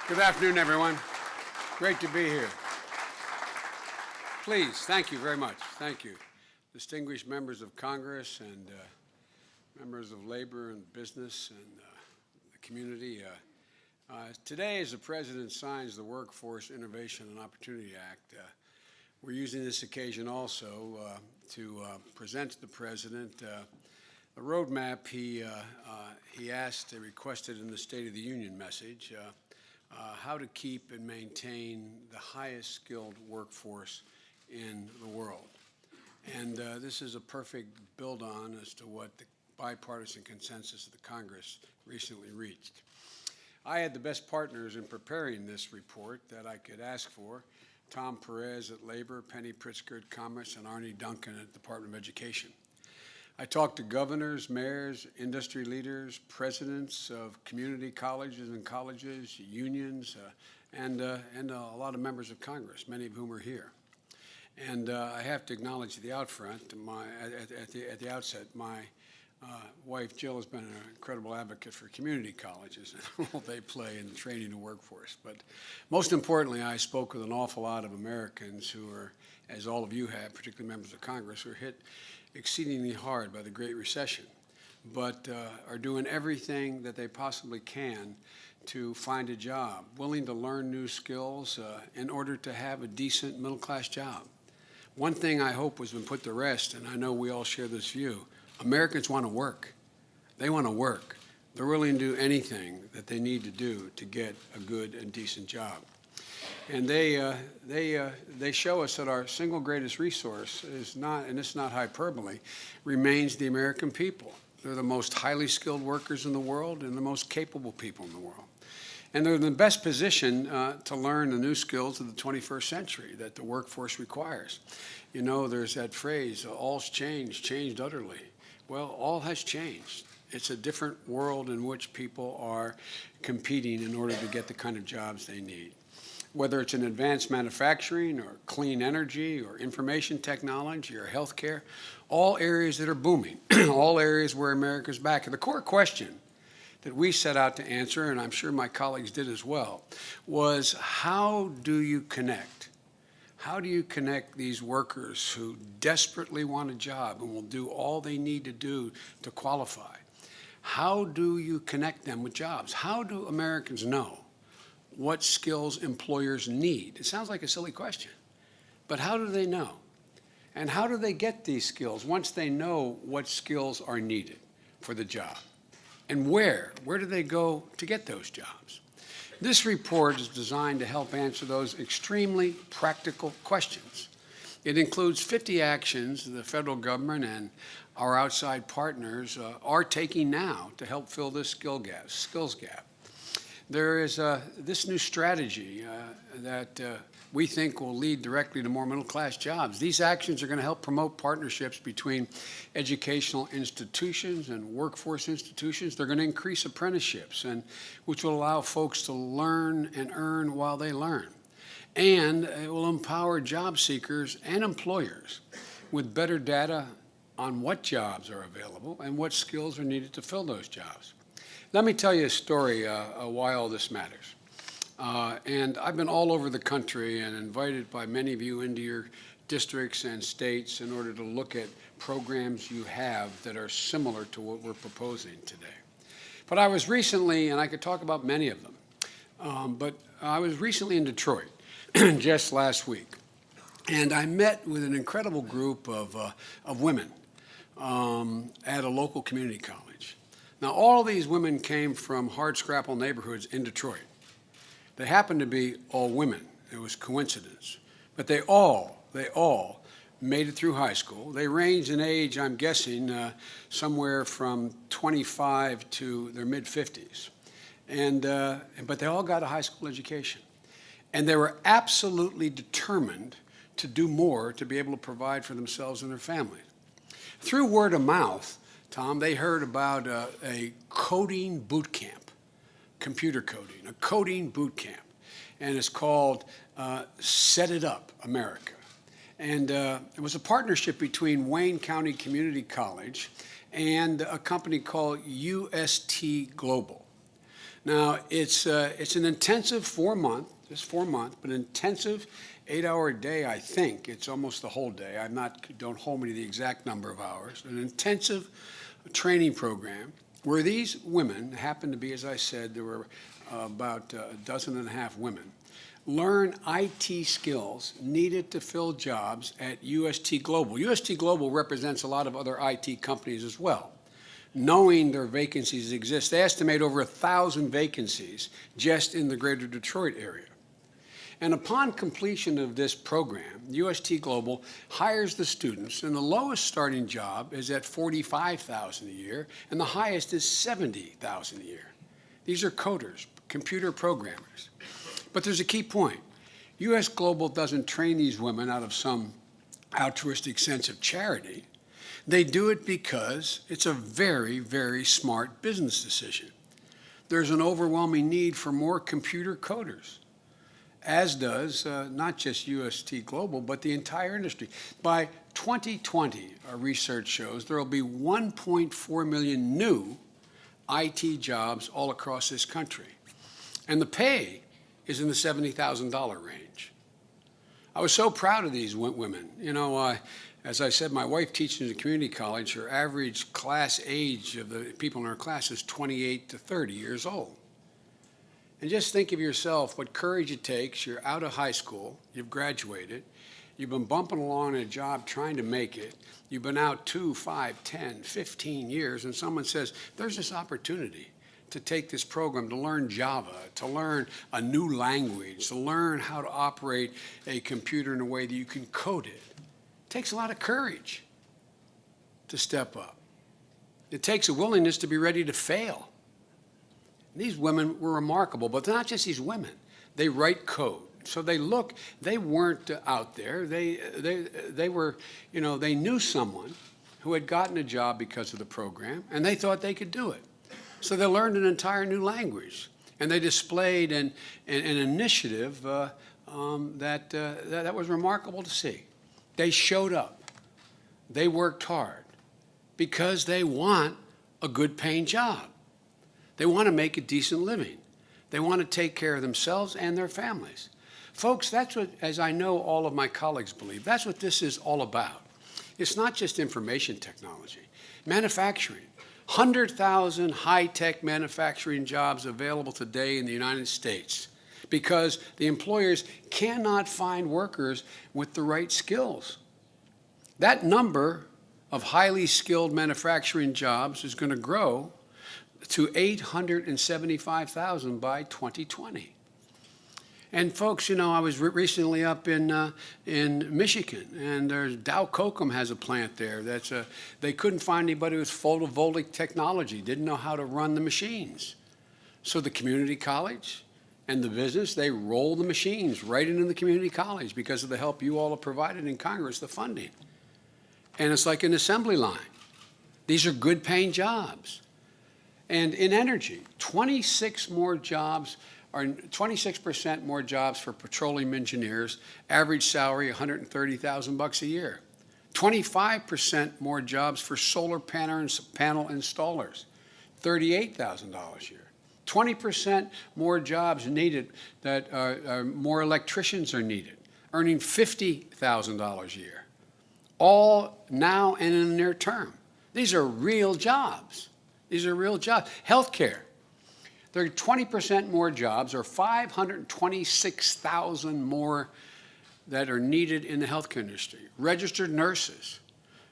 Good afternoon, everyone. Great to be here. Please, thank you very much. Thank you. Distinguished members of Congress and members of labor and business and the community. Today, as the President signs the Workforce Innovation and Opportunity Act, we're using this occasion also to present to the President the roadmap he requested in the State of the Union message, how to keep and maintain the highest skilled workforce in the world. And this is a perfect build-on as to what the bipartisan consensus of the Congress recently reached. I had the best partners in preparing this report that I could ask for: Tom Perez at Labor, Penny Pritzker at Commerce, and Arne Duncan at the Department of Education. I talked to governors, mayors, industry leaders, presidents of community colleges and colleges, unions, and a lot of members of Congress, many of whom are here. And I have to acknowledge at the outset, my wife Jill has been an incredible advocate for community colleges and the role they play in training the workforce. But most importantly, I spoke with an awful lot of Americans who are, as all of you have, particularly members of Congress, who are hit exceedingly hard by the Great Recession, but are doing everything that they possibly can to find a job, willing to learn new skills in order to have a decent middle-class job. One thing I hope has been put to rest, and I know we all share this view: Americans want to work. They want to work. They're willing to do anything that they need to do to get a good and decent job. And they show us that our single greatest resource is not, and it's not hyperbole, remains the American people. They're the most highly skilled workers in the world and the most capable people in the world. And they're in the best position to learn the new skills of the 21st century that the workforce requires. You know, there's that phrase, all's changed, changed utterly. Well, all has changed. It's a different world in which people are competing in order to get the kind of jobs they need. Whether it's in advanced manufacturing or clean energy or information technology or healthcare, all areas that are booming, all areas where America's back. And the core question that we set out to answer, and I'm sure my colleagues did as well, was how do you connect? How do you connect these workers who desperately want a job and will do all they need to do to qualify? How do you connect them with jobs? How do Americans know what skills employers need? It sounds like a silly question, but how do they know? And how do they get these skills once they know what skills are needed for the job? And where do they go to get those jobs? This report is designed to help answer those extremely practical questions. It includes 50 actions the federal government and our outside partners are taking now to help fill this skills gap. There is this new strategy that we think will lead directly to more middle-class jobs. These actions are going to help promote partnerships between educational institutions and workforce institutions. They're going to increase apprenticeships, which will allow folks to learn and earn while they learn. And it will empower job seekers and employers with better data on what jobs are available and what skills are needed to fill those jobs. Let me tell you a story why all this matters. And I've been all over the country and invited by many of you into your districts and states in order to look at programs you have that are similar to what we're proposing today. But I was recently, and I could talk about many of them, but I was recently in Detroit just last week. And I met with an incredible group of women at a local community college. Now, all these women came from hardscrabble neighborhoods in Detroit. They happened to be all women. It was coincidence. But they all made it through high school. They ranged in age, I'm guessing, somewhere from 25 to their mid-50s. But they all got a high school education. And they were absolutely determined to do more to be able to provide for themselves and their families. Through word of mouth, Tom, they heard about a coding boot camp, computer coding, a coding boot camp. And it's called Set It Up America. And it was a partnership between Wayne County Community College and a company called UST Global. Now, it's an intensive 4-month, just 4-month, but intensive 8-hour day, I think. It's almost the whole day. Don't hold me to the exact number of hours. An intensive training program where these women, happen to be, as I said, there were about a dozen and a half women, learn IT skills needed to fill jobs at UST Global. UST Global represents a lot of other IT companies as well. Knowing their vacancies exist, they estimate over 1,000 vacancies just in the greater Detroit area. And upon completion of this program, UST Global hires the students, and the lowest starting job is at $45,000 a year, and the highest is $70,000 a year. These are coders, computer programmers. But there's a key point. US Global doesn't train these women out of some altruistic sense of charity. They do it because it's a very, very smart business decision. There's an overwhelming need for more computer coders, as does not just UST Global, but the entire industry. By 2020, our research shows there will be 1.4 million new IT jobs all across this country. And the pay is in the $70,000 range. I was so proud of these women. You know, as I said, my wife teaches at a community college. Her average class age of the people in our class is 28 to 30 years old. And just think of yourself, what courage it takes. You're out of high school, you've graduated, you've been bumping along in a job trying to make it, you've been out 2, 5, 10, 15 years, and someone says, there's this opportunity to take this program, to learn Java, to learn a new language, to learn how to operate a computer in a way that you can code it. It takes a lot of courage to step up. It takes a willingness to be ready to fail. These women were remarkable, but they're not just these women. They write code. So they weren't out there. They were, you know, they knew someone who had gotten a job because of the program, and they thought they could do it. So they learned an entire new language, and they displayed an initiative that was remarkable to see. They showed up. They worked hard because they want a good paying job. They want to make a decent living. They want to take care of themselves and their families. Folks, that's what, as I know all of my colleagues believe, that's what this is all about. It's not just information technology. Manufacturing. 100,000 high-tech manufacturing jobs available today in the United States because the employers cannot find workers with the right skills. That number of highly skilled manufacturing jobs is going to grow to 875,000 by 2020. And folks, you know, I was recently up in Michigan, and Dow Kokum has a plant there. They couldn't find anybody with photovoltaic technology, didn't know how to run the machines. So the community college and the business, they roll the machines right into the community college because of the help you all have provided in Congress, the funding. And it's like an assembly line. These are good paying jobs. And in energy, 26% more jobs for petroleum engineers, average salary $130,000 a year. 25% more jobs for solar panel installers, $38,000 a year. 20% more jobs needed, more electricians are needed, earning $50,000 a year. All now and in the near term. These are real jobs. These are real jobs. Healthcare. There are 20% more jobs, or 526,000 more that are needed in the healthcare industry. Registered nurses,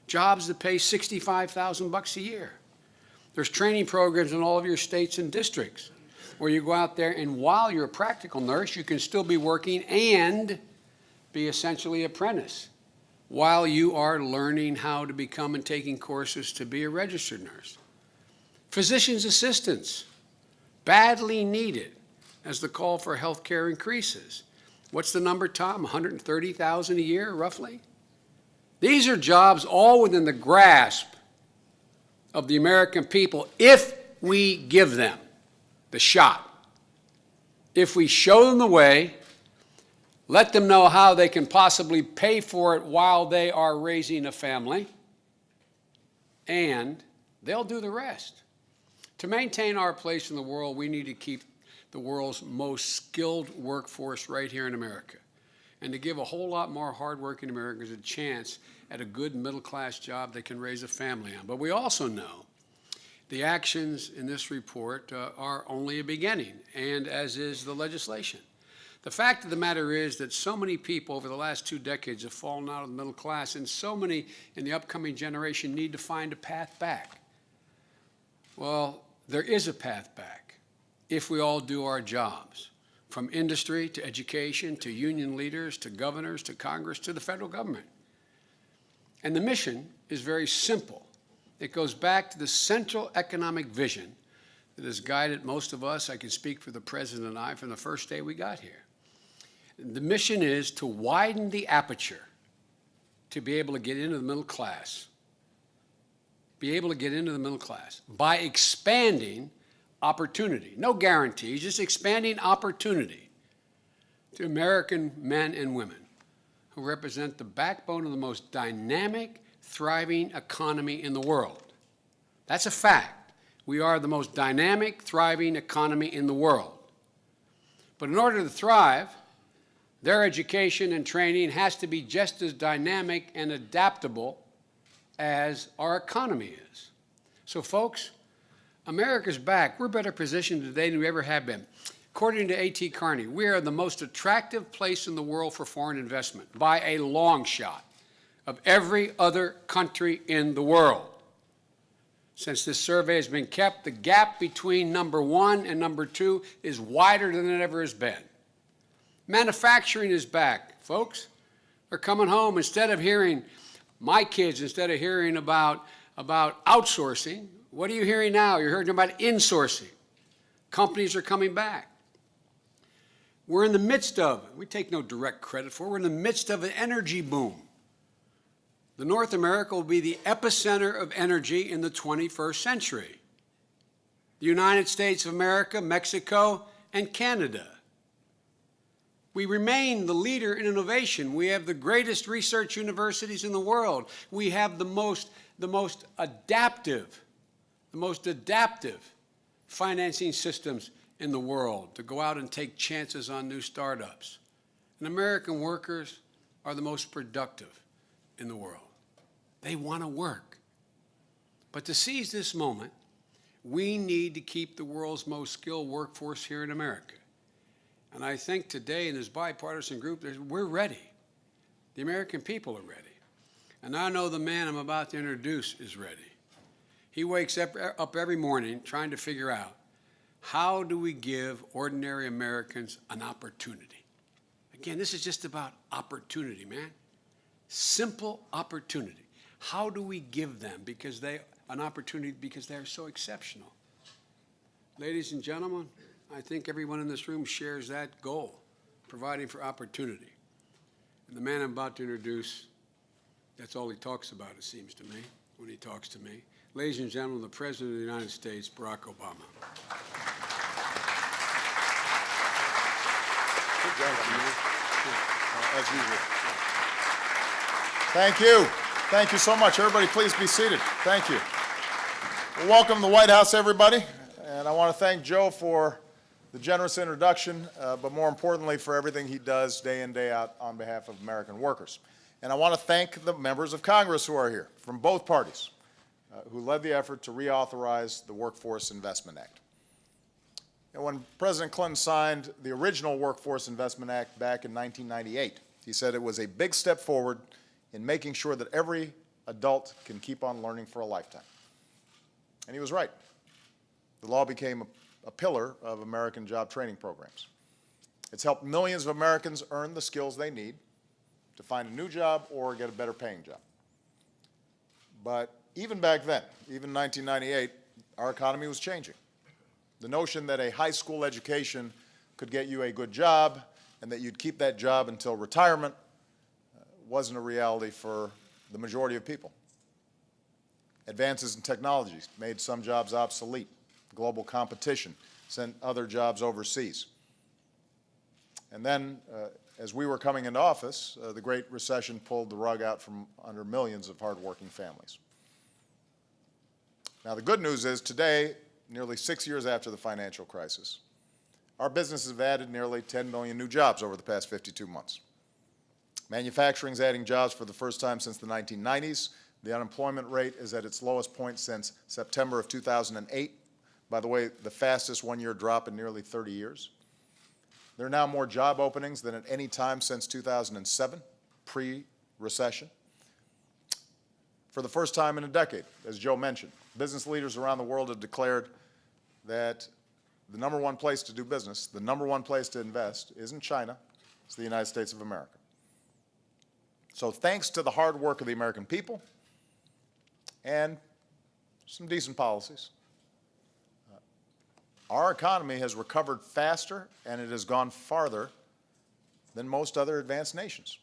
jobs that pay $65,000 a year. There's training programs in all of your states and districts where you go out there, and while you're a practical nurse, you can still be working and be essentially apprentice while you are learning how to become and taking courses to be a registered nurse. Physician's assistants, badly needed as the call for health care increases. What's the number, Tom? 130,000 a year, roughly? These are jobs all within the grasp of the American people if we give them the shot. If we show them the way, let them know how they can possibly pay for it while they are raising a family, and they'll do the rest. To maintain our place in the world, we need to keep the world's most skilled workforce right here in America, and to give a whole lot more hardworking Americans a chance at a good middle-class job they can raise a family on. But we also know the actions in this report are only a beginning, and as is the legislation. The fact of the matter is that so many people over the last 2 decades have fallen out of the middle class, and so many in the upcoming generation need to find a path back. Well, there is a path back if we all do our jobs, from industry to education to union leaders to governors to Congress to the federal government. And the mission is very simple. It goes back to the central economic vision that has guided most of us, I can speak for the President and I, from the first day we got here. The mission is to widen the aperture to be able to get into the middle class, by expanding opportunity. No guarantees, just expanding opportunity to American men and women who represent the backbone of the most dynamic, thriving economy in the world. That's a fact. We are the most dynamic, thriving economy in the world. But in order to thrive, their education and training has to be just as dynamic and adaptable as our economy is. So folks, America's back. We're better positioned today than we ever have been. According to A.T. Kearney, we are the most attractive place in the world for foreign investment by a long shot of every other country in the world. Since this survey has been kept, the gap between number 1 and number 2 is wider than it ever has been. Manufacturing is back, folks. They're coming home. Instead of hearing about outsourcing, what are you hearing now? You're hearing about insourcing. Companies are coming back. We're in the midst of, we take no direct credit for, we're in the midst of an energy boom. The North America will be the epicenter of energy in the 21st century. The United States of America, Mexico, and Canada. We remain the leader in innovation. We have the greatest research universities in the world. We have the most adaptive financing systems in the world to go out and take chances on new startups. And American workers are the most productive in the world. They want to work. But to seize this moment, we need to keep the world's most skilled workforce here in America. And I think today in this bipartisan group, we're ready. The American people are ready. And I know the man I'm about to introduce is ready. He wakes up every morning trying to figure out, how do we give ordinary Americans an opportunity? Again, this is just about opportunity, man. Simple opportunity. How do we give them an opportunity because they are so exceptional? Ladies and gentlemen, I think everyone in this room shares that goal, providing for opportunity. And the man I'm about to introduce, that's all he talks about, it seems to me, when he talks to me. Ladies and gentlemen, the President of the United States, Barack Obama. Good job, man. As usual. Thank you. Thank you so much. Everybody, please be seated. Thank you. Well, welcome to the White House, everybody. And I want to thank Joe for the generous introduction, but more importantly for everything he does day in, day out on behalf of American workers. And I want to thank the members of Congress who are here from both parties who led the effort to reauthorize the Workforce Investment Act. And when President Clinton signed the original Workforce Investment Act back in 1998, he said it was a big step forward in making sure that every adult can keep on learning for a lifetime. And he was right. The law became a pillar of American job training programs. It's helped millions of Americans earn the skills they need to find a new job or get a better paying job. But even back then, even 1998, our economy was changing. The notion that a high school education could get you a good job and that you'd keep that job until retirement wasn't a reality for the majority of people. Advances in technology made some jobs obsolete. Global competition sent other jobs overseas. And then, as we were coming into office, the Great Recession pulled the rug out from under millions of hardworking families. Now, the good news is today, nearly 6 years after the financial crisis, our businesses have added nearly 10 million new jobs over the past 52 months. Manufacturing is adding jobs for the first time since the 1990s. The unemployment rate is at its lowest point since September of 2008. By the way, the fastest one-year drop in nearly 30 years. There are now more job openings than at any time since 2007, pre-recession. For the first time in a decade, as Joe mentioned, business leaders around the world have declared that the number one place to do business, the number one place to invest isn't China, it's the United States of America. So thanks to the hard work of the American people and some decent policies, our economy has recovered faster and it has gone farther than most other advanced nations.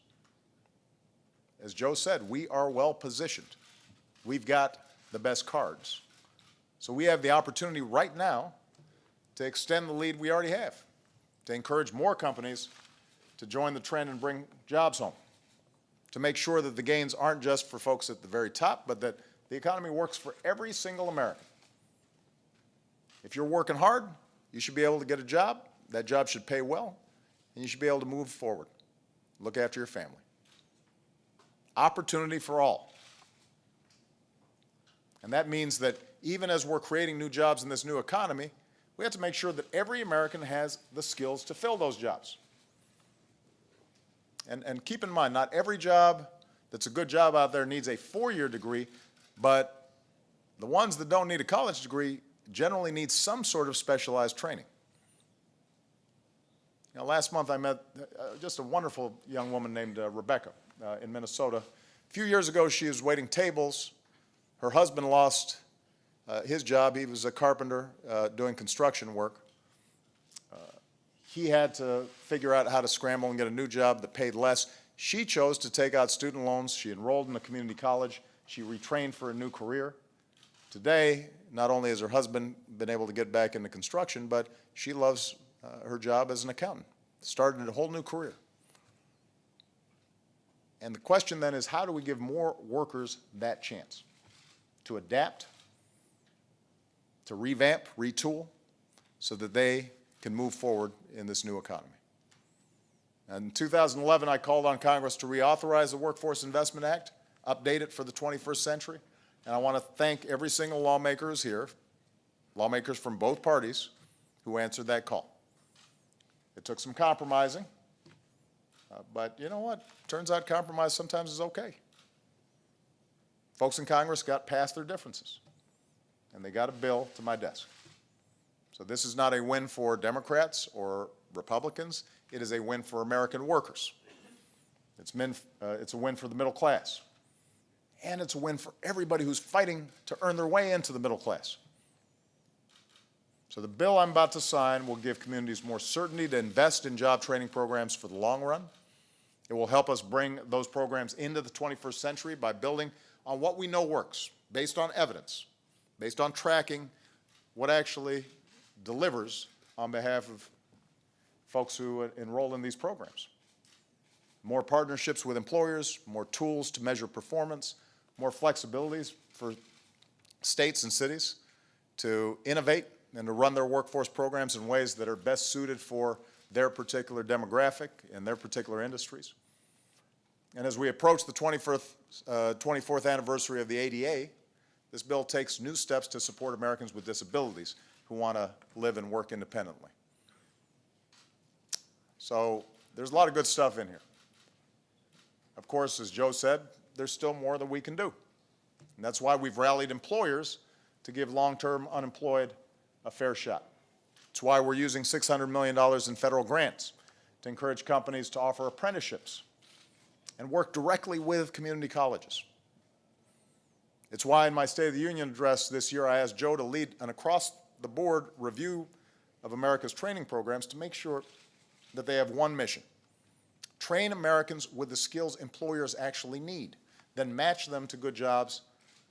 As Joe said, we are well positioned. We've got the best cards. So we have the opportunity right now to extend the lead we already have, to encourage more companies to join the trend and bring jobs home, to make sure that the gains aren't just for folks at the very top, but that the economy works for every single American. If you're working hard, you should be able to get a job. That job should pay well, and you should be able to move forward, look after your family. Opportunity for all. And that means that even as we're creating new jobs in this new economy, we have to make sure that every American has the skills to fill those jobs. And keep in mind, not every job that's a good job out there needs a 4-year degree, but the ones that don't need a college degree generally need some sort of specialized training. You know, last month I met just a wonderful young woman named Rebecca in Minnesota. A few years ago, she was waiting tables. Her husband lost his job. He was a carpenter doing construction work. He had to figure out how to scramble and get a new job that paid less. She chose to take out student loans. She enrolled in a community college. She retrained for a new career. Today, not only has her husband been able to get back into construction, but she loves her job as an accountant, started a whole new career. And the question then is, how do we give more workers that chance to adapt, to revamp, retool, so that they can move forward in this new economy? And in 2011, I called on Congress to reauthorize the Workforce Investment Act, update it for the 21st century. And I want to thank every single lawmaker who's here, lawmakers from both parties, who answered that call. It took some compromising, but you know what? Turns out compromise sometimes is okay. Folks in Congress got past their differences, and they got a bill to my desk. So this is not a win for Democrats or Republicans. It is a win for American workers. It's a win for the middle class. And it's a win for everybody who's fighting to earn their way into the middle class. So the bill I'm about to sign will give communities more certainty to invest in job training programs for the long run. It will help us bring those programs into the 21st century by building on what we know works, based on evidence, based on tracking what actually delivers on behalf of folks who enroll in these programs. More partnerships with employers, more tools to measure performance, more flexibilities for states and cities to innovate and to run their workforce programs in ways that are best suited for their particular demographic and their particular industries. And as we approach the 24th anniversary of the ADA, this bill takes new steps to support Americans with disabilities who want to live and work independently. So there's a lot of good stuff in here. Of course, as Joe said, there's still more that we can do. And that's why we've rallied employers to give long-term unemployed a fair shot. It's why we're using $600 million in federal grants to encourage companies to offer apprenticeships and work directly with community colleges. It's why in my State of the Union address this year, I asked Joe to lead an across-the-board review of America's training programs to make sure that they have one mission: train Americans with the skills employers actually need, then match them to good jobs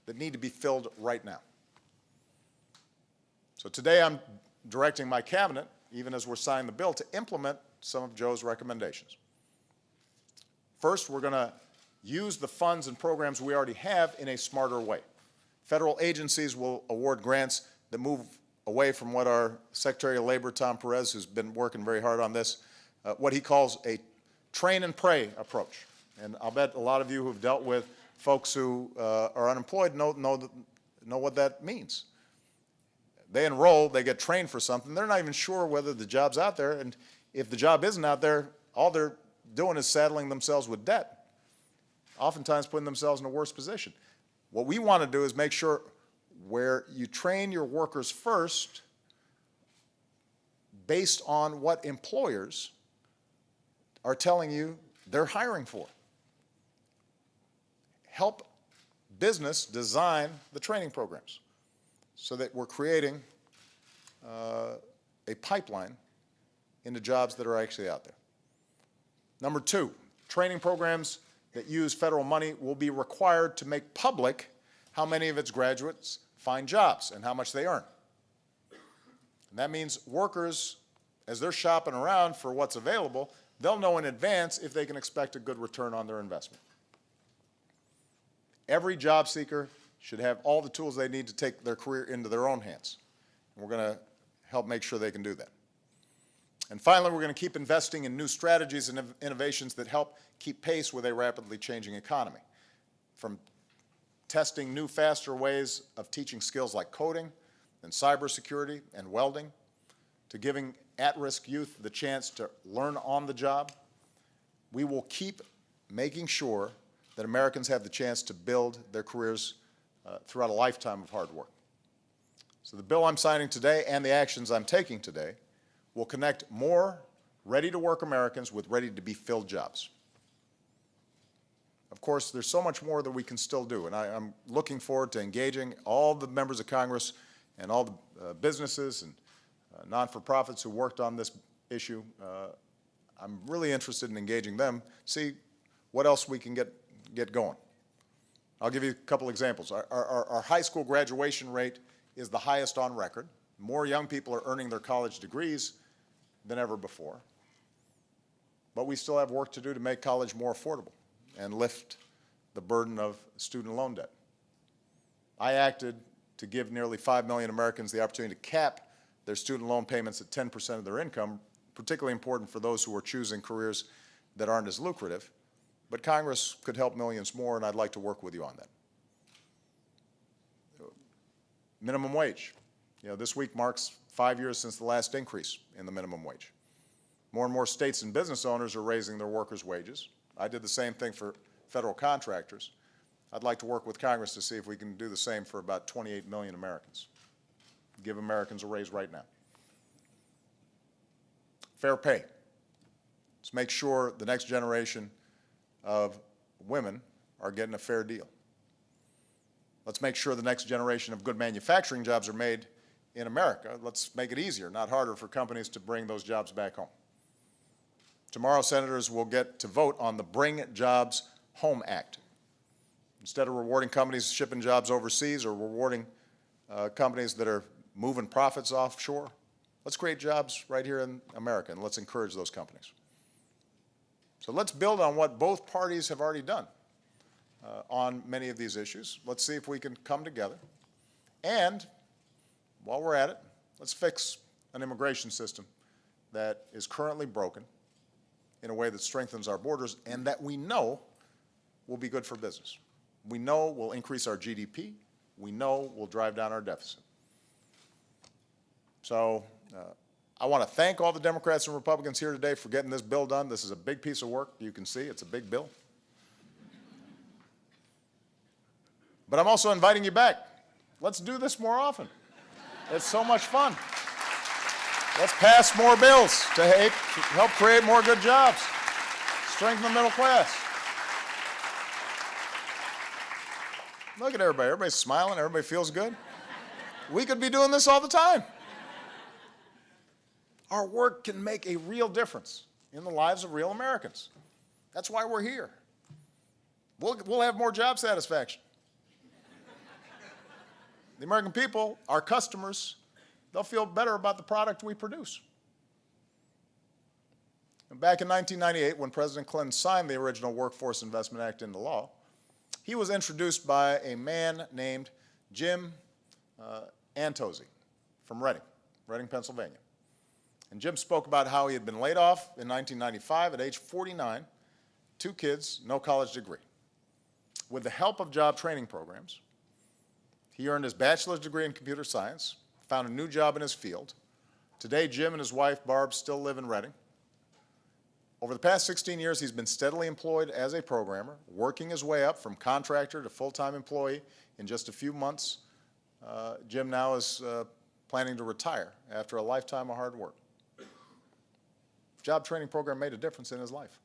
that need to be filled right now. So today I'm directing my cabinet, even as we're signing the bill, to implement some of Joe's recommendations. First, we're going to use the funds and programs we already have in a smarter way. Federal agencies will award grants that move away from what our Secretary of Labor, Tom Perez, who's been working very hard on this, what he calls a train and pray approach. And I'll bet a lot of you who've dealt with folks who are unemployed know what that means. They enroll, they get trained for something, they're not even sure whether the job's out there, and if the job isn't out there, all they're doing is saddling themselves with debt, oftentimes putting themselves in a worse position. What we want to do is make sure where you train your workers first based on what employers are telling you they're hiring for. Help business design the training programs so that we're creating a pipeline into jobs that are actually out there. Number two, training programs that use federal money will be required to make public how many of its graduates find jobs and how much they earn. And that means workers, as they're shopping around for what's available, they'll know in advance if they can expect a good return on their investment. Every job seeker should have all the tools they need to take their career into their own hands. And we're going to help make sure they can do that. And finally, we're going to keep investing in new strategies and innovations that help keep pace with a rapidly changing economy. From testing new, faster ways of teaching skills like coding and cybersecurity and welding, to giving at-risk youth the chance to learn on the job, we will keep making sure that Americans have the chance to build their careers throughout a lifetime of hard work. So the bill I'm signing today and the actions I'm taking today will connect more ready-to-work Americans with ready-to-be-filled jobs. Of course, there's so much more that we can still do, and I'm looking forward to engaging all the members of Congress and all the businesses and non-for-profits who worked on this issue. I'm really interested in engaging them, see what else we can get going. I'll give you a couple examples. Our high school graduation rate is the highest on record. More young people are earning their college degrees than ever before. But we still have work to do to make college more affordable and lift the burden of student loan debt. I acted to give nearly 5 million Americans the opportunity to cap their student loan payments at 10% of their income, particularly important for those who are choosing careers that aren't as lucrative. But Congress could help millions more, and I'd like to work with you on that. Minimum wage. This week marks 5 years since the last increase in the minimum wage. More and more states and business owners are raising their workers' wages. I did the same thing for federal contractors. I'd like to work with Congress to see if we can do the same for about 28 million Americans. Give Americans a raise right now. Fair pay. Let's make sure the next generation of women are getting a fair deal. Let's make sure the next generation of good manufacturing jobs are made in America. Let's make it easier, not harder, for companies to bring those jobs back home. Tomorrow, senators will get to vote on the Bring Jobs Home Act. Instead of rewarding companies shipping jobs overseas or rewarding companies that are moving profits offshore, let's create jobs right here in America, and let's encourage those companies. So let's build on what both parties have already done on many of these issues. Let's see if we can come together. And while we're at it, let's fix an immigration system that is currently broken in a way that strengthens our borders and that we know will be good for business. We know will increase our GDP. We know will drive down our deficit. So I want to thank all the Democrats and Republicans here today for getting this bill done. This is a big piece of work. You can see it's a big bill. But I'm also inviting you back. Let's do this more often. It's so much fun. Let's pass more bills to help create more good jobs, strengthen the middle class. Look at everybody. Everybody's smiling. Everybody feels good. We could be doing this all the time. Our work can make a real difference in the lives of real Americans. That's why we're here. We'll have more job satisfaction. The American people, our customers, they'll feel better about the product we produce. And back in 1998, when President Clinton signed the original Workforce Investment Act into law, he was introduced by a man named Jim Antozzi from Reading, Pennsylvania. And Jim spoke about how he had been laid off in 1995 at age 49, 2 kids, no college degree. With the help of job training programs, he earned his bachelor's degree in computer science, found a new job in his field. Today, Jim and his wife, Barb, still live in Reading. Over the past 16 years, he's been steadily employed as a programmer, working his way up from contractor to full-time employee in just a few months. Jim now is planning to retire after a lifetime of hard work. Job training program made a difference in his life.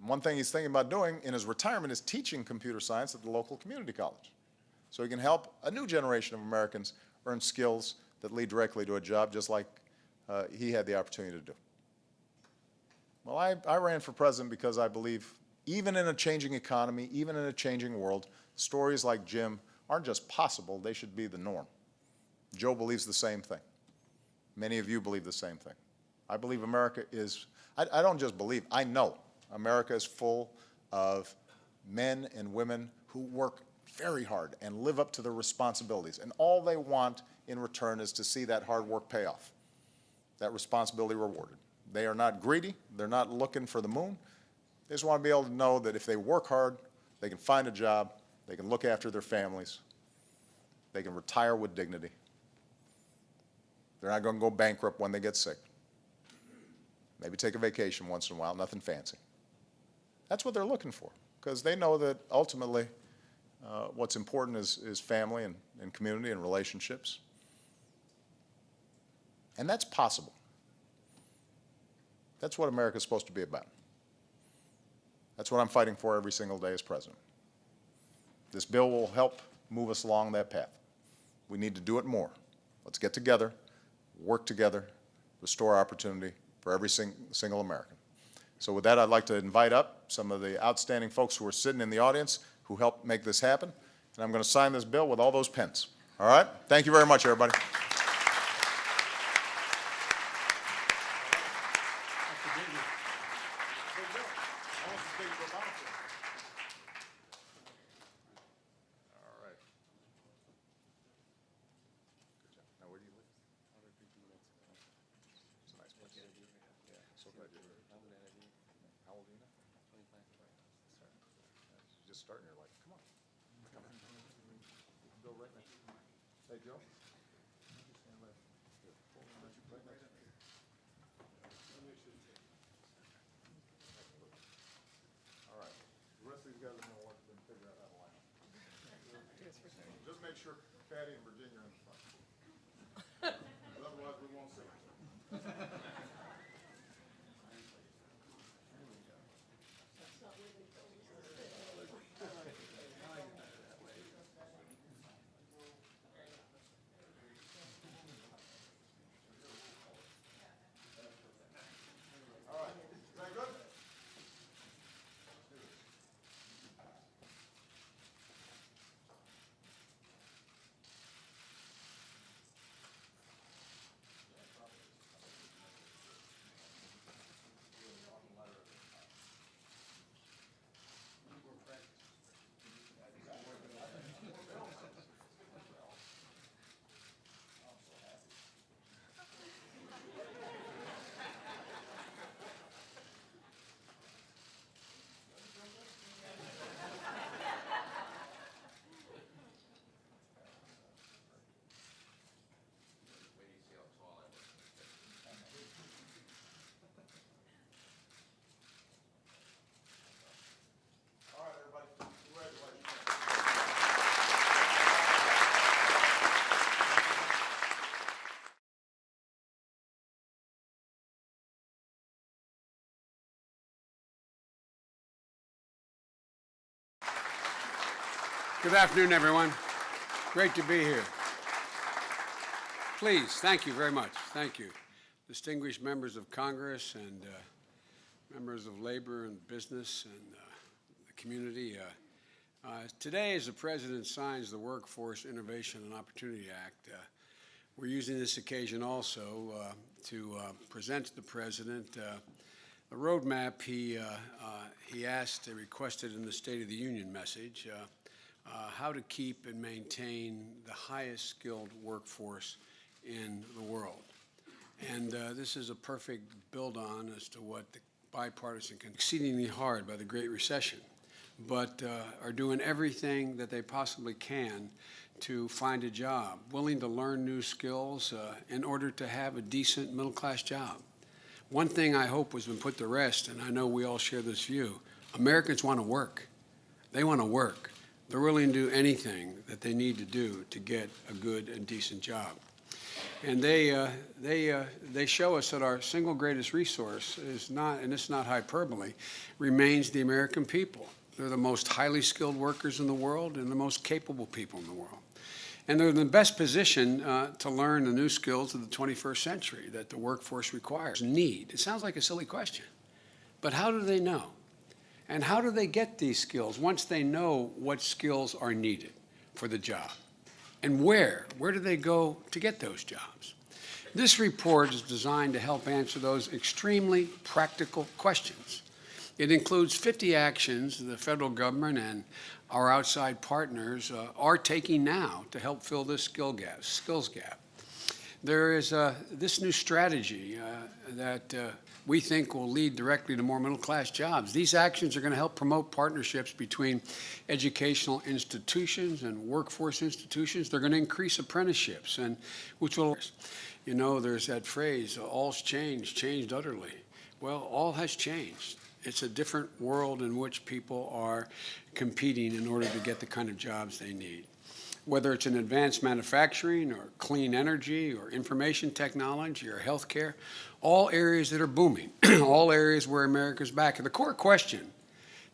One thing he's thinking about doing in his retirement is teaching computer science at the local community college, so he can help a new generation of Americans earn skills that lead directly to a job, just like he had the opportunity to do. Well, I ran for president because I believe even in a changing economy, even in a changing world, stories like Jim aren't just possible, they should be the norm. Joe believes the same thing. Many of you believe the same thing. I believe America is, I don't just believe, I know America is full of men and women who work very hard and live up to their responsibilities. And all they want in return is to see that hard work pay off, that responsibility rewarded. They are not greedy. They're not looking for the moon. They just want to be able to know that if they work hard, they can find a job, they can look after their families, they can retire with dignity. They're not going to go bankrupt when they get sick. Maybe take a vacation once in a while, nothing fancy. That's what they're looking for, because they know that ultimately what's important is family and community and relationships. And that's possible. That's what America's supposed to be about. That's what I'm fighting for every single day as president. This bill will help move us along that path. We need to do it more. Let's get together, work together, restore opportunity for every single American. So with that, I'd like to invite up some of the outstanding folks who are sitting in the audience who helped make this happen. And I'm going to sign this bill with all those pens. All right? Thank you very much, everybody. Just starting your life. Come on. Come on. Bill right next to you. Hey, Joe. Stand right here. Right next to you. All right. The rest of these guys are going to work and figure out how to line up. Just make sure Patty and Virginia are in the front. Otherwise, we won't see. Good afternoon, everyone. Great to be here. Please, thank you very much. Thank you. Distinguished members of Congress and members of labor and business and the community. Today, as the President signs the Workforce Innovation and Opportunity Act, we're using this occasion also to present to the President the roadmap he asked, requested in the State of the Union message, how to keep and maintain the highest skilled workforce in the world. And this is a perfect build-on as to what the bipartisan can exceedingly hard by the Great Recession, but are doing everything that they possibly can to find a job, willing to learn new skills in order to have a decent middle-class job. One thing I hope has been put to rest, and I know we all share this view, Americans want to work. They want to work. They're willing to do anything that they need to do to get a good and decent job. And they show us that our single greatest resource is not, and it's not hyperbole, remains the American people. They're the most highly skilled workers in the world and the most capable people in the world. And they're in the best position to learn the new skills of the 21st century that the workforce requires. Need. It sounds like a silly question, but how do they know? And how do they get these skills once they know what skills are needed for the job? And where? Where do they go to get those jobs? This report is designed to help answer those extremely practical questions. It includes 50 actions the federal government and our outside partners are taking now to help fill this skills gap. There is this new strategy that we think will lead directly to more middle-class jobs. These actions are going to help promote partnerships between educational institutions and workforce institutions. They're going to increase apprenticeships, and which will, you know, there's that phrase, all's changed utterly. Well, all has changed. It's a different world in which people are competing in order to get the kind of jobs they need. Whether it's in advanced manufacturing or clean energy or information technology or healthcare, all areas that are booming, all areas where America's back. And the core question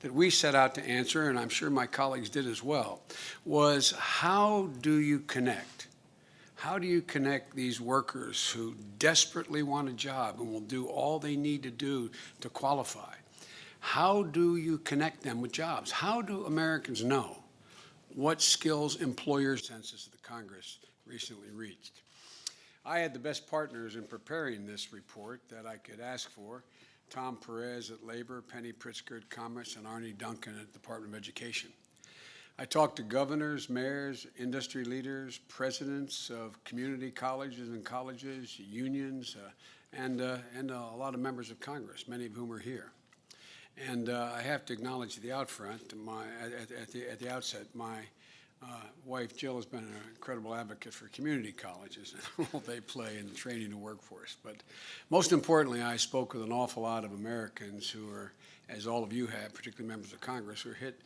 that we set out to answer, and I'm sure my colleagues did as well, was how do you connect? How do you connect these workers who desperately want a job and will do all they need to do to qualify? How do you connect them with jobs? How do Americans know what skills employers, census the Congress recently reached? I had the best partners in preparing this report that I could ask for. Tom Perez at Labor, Penny Pritzker at Commerce, and Arnie Duncan at the Department of Education. I talked to governors, mayors, industry leaders, presidents of community colleges and colleges, unions, and a lot of members of Congress, many of whom are here. And I have to acknowledge at the at the outset, my wife Jill has been an incredible advocate for community colleges and the role they play in training the workforce. But most importantly, I spoke with an awful lot of Americans who are, as all of you have, particularly members of Congress, who are hit